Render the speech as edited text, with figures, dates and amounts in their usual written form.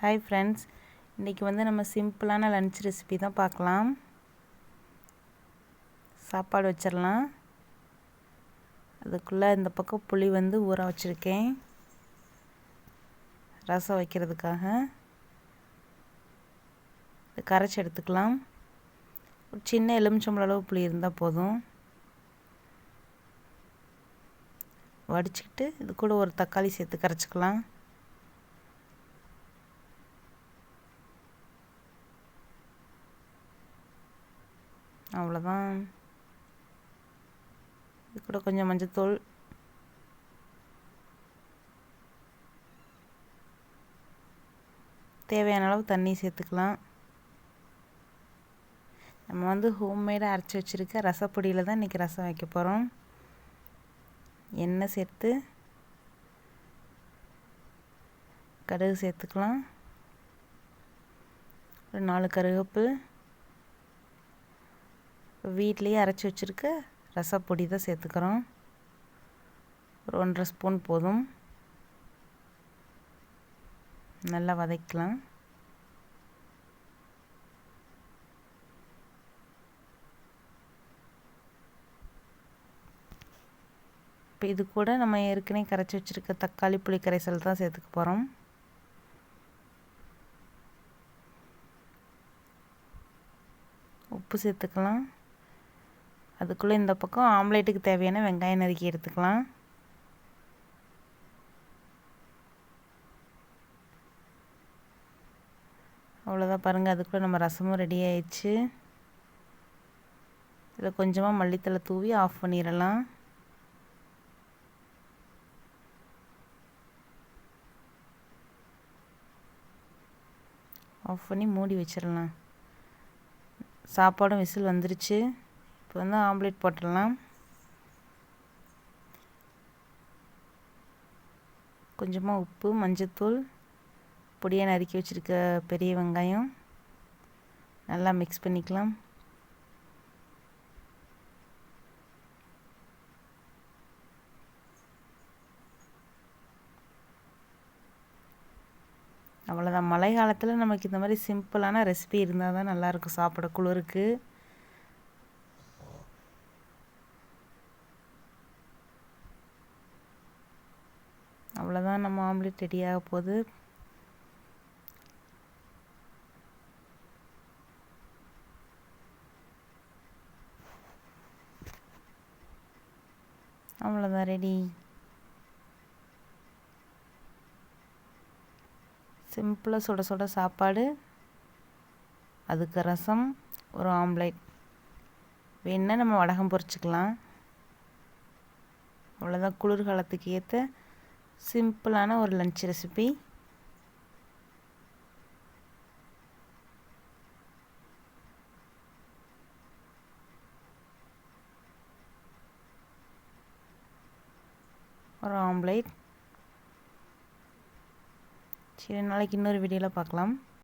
Hi friends, இன்றைக்கி நம்ம சிம்பிளான லன்ச் ரெசிபி தான் பார்க்கலாம். சாப்பாடு வச்சிடலாம். அதுக்குள்ளே இந்த பக்கம் புளி ஊற வச்சுருக்கேன் ரசம் வைக்கிறதுக்காக. இது கரைச்சி எடுத்துக்கலாம். ஒரு சின்ன எலுமிச்சம்பழம் அளவு புளி இருந்தால் போதும். வடிச்சிக்கிட்டு இது கூட ஒரு தக்காளி சேர்த்து கரைச்சிக்கலாம். அவ்வளோதான். இது கூட கொஞ்சம் மஞ்சத்தூள், தேவையான அளவு தண்ணி சேர்த்துக்கலாம். நம்ம ஹோம்மேடாக அரைச்சி வச்சுருக்க ரசப்பொடியில் தான் இன்றைக்கி ரசம் வைக்க போகிறோம். எண்ணெய் சேர்த்து கடுகு சேர்த்துக்கலாம். ஒரு 4 கருவேப்பு. வீட்லேயே அரைச்சி வச்சுருக்க ரசப்பொடி தான் சேர்த்துக்கிறோம். ஒரு 1.5 ஸ்பூன் போதும். நல்லா வதக்கலாம். இப்போ இது கூட நம்ம ஏற்கனவே கரைச்சி வச்சுருக்க தக்காளி புளி கரைசல் தான் சேர்த்துக்க போகிறோம். உப்பு சேர்த்துக்கலாம். அதுக்குள்ளே இந்த பக்கம் ஆம்லேட்டுக்கு தேவையான வெங்காயம் நறுக்கி எடுத்துக்கலாம். அவ்வளோதான், பாருங்கள். அதுக்குள்ளே நம்ம ரசமும் ரெடி ஆயிடுச்சு. இதில் கொஞ்சமாக மல்லித்தலை தூவி ஆஃப் பண்ணிடலாம். ஆஃப் பண்ணி மூடி வச்சிடலாம். சாப்பாடும் விசில் வந்துருச்சு. இப்போ ஆம்லேட் போட்டுடலாம். கொஞ்சமாக உப்பு, மஞ்சத்தூள், பொடியாக நறுக்கி வச்சுருக்க பெரிய வெங்காயம் நல்லா மிக்ஸ் பண்ணிக்கலாம். அவ்வளோதான். மழை காலத்தில் நமக்கு இந்த மாதிரி சிம்பிளான ரெசிபி இருந்தால் தான் நல்லாயிருக்கும் சாப்பிட குளிருக்கு. அவ்வளோதான், நம்ம ஆம்லேட் ரெடியாக போகுது. அவ்வளோதான், ரெடி. சிம்பிளாக சுட சுட சாப்பாடு, அதுக்கு ரசம், ஒரு ஆம்லேட். வேணுன்னா நம்ம வடகம் பொரிச்சிக்கலாம். அவ்வளோதான், குளிர்காலத்துக்கு ஏற்ற சிம்பிளான ஒரு லன்ச் ரெசிபி. ஒரு ஆம்லேட். சரி, நாளைக்கு இன்னொரு வீடியோவில் பார்க்கலாம்.